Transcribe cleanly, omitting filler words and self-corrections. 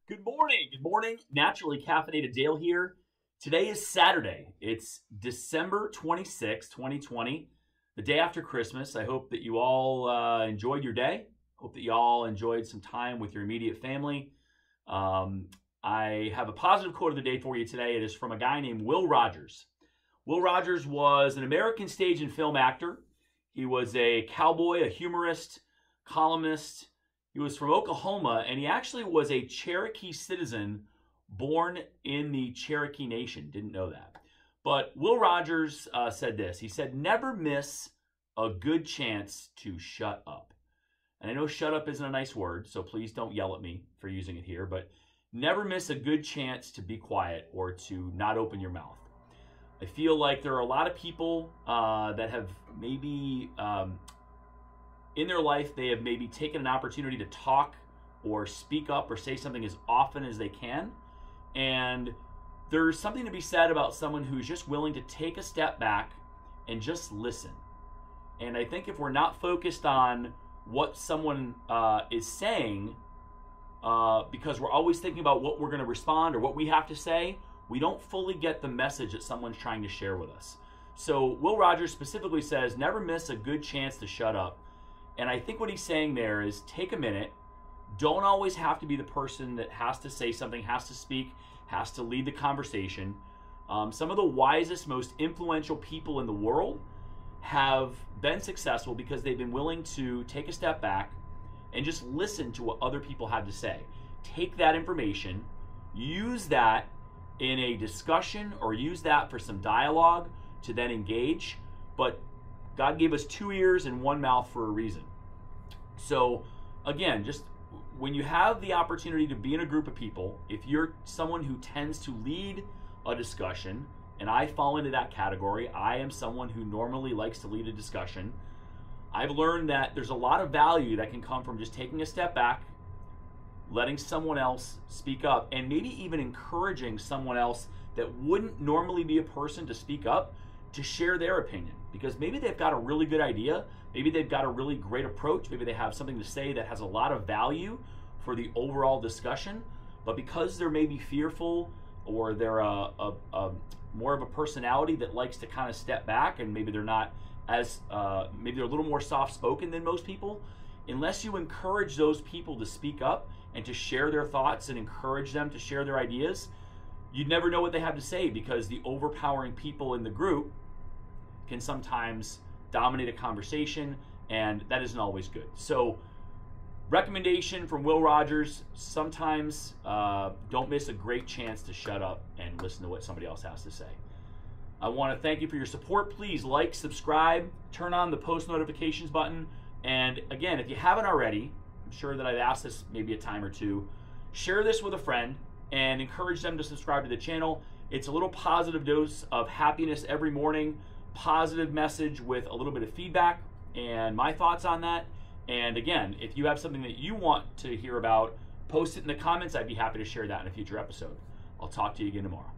Good morning. Good morning. Naturally Caffeinated Dale here. Today is Saturday. It's December 26, 2020, the day after Christmas. I hope that you all enjoyed your day. Hope that you all enjoyed some time with your immediate family. I have a positive quote of the day for you today. It is from a guy named Will Rogers. Will Rogers was an American stage and film actor. He was a cowboy, a humorist, columnist. He was from Oklahoma, and he actually was a Cherokee citizen born in the Cherokee Nation. Didn't know that. But Will Rogers said this. He said, "Never miss a good chance to shut up." And I know shut up isn't a nice word, so please don't yell at me for using it here, but never miss a good chance to be quiet or to not open your mouth. I feel like there are a lot of people that have maybe in their life, they have maybe taken an opportunity to talk or speak up or say something as often as they can. And there's something to be said about someone who's just willing to take a step back and just listen. And I think if we're not focused on what someone is saying, because we're always thinking about what we're going to respond or what we have to say, we don't fully get the message that someone's trying to share with us. So Will Rogers specifically says, never miss a good chance to shut up. And I think what he's saying there is take a minute. Don't always have to be the person that has to say something, has to speak, has to lead the conversation. Some of the wisest, most influential people in the world have been successful because they've been willing to take a step back and just listen to what other people have to say. Take that information, use that in a discussion or use that for some dialogue to then engage. But God gave us 2 ears and 1 mouth for a reason. So again, just when you have the opportunity to be in a group of people, if you're someone who tends to lead a discussion, and I fall into that category, I am someone who normally likes to lead a discussion, I've learned that there's a lot of value that can come from just taking a step back, letting someone else speak up, and maybe even encouraging someone else that wouldn't normally be a person to speak up to share their opinion, because maybe they've got a really good idea, maybe they've got a really great approach, maybe they have something to say that has a lot of value for the overall discussion, but because they're maybe fearful or they're more of a personality that likes to kind of step back, and maybe they're not as maybe they're a little more soft-spoken than most people, unless you encourage those people to speak up and to share their thoughts and encourage them to share their ideas, you'd never know what they have to say, because the overpowering people in the group can sometimes dominate a conversation, and that isn't always good. So, recommendation from Will Rogers, sometimes don't miss a great chance to shut up and listen to what somebody else has to say. I want to thank you for your support. Please like, subscribe, turn on the post notifications button, and again, if you haven't already, I'm sure that I've asked this maybe a time or two, share this with a friend and encourage them to subscribe to the channel. It's a little positive dose of happiness every morning, positive message with a little bit of feedback and my thoughts on that. And again, if you have something that you want to hear about, post it in the comments. I'd be happy to share that in a future episode. I'll talk to you again tomorrow.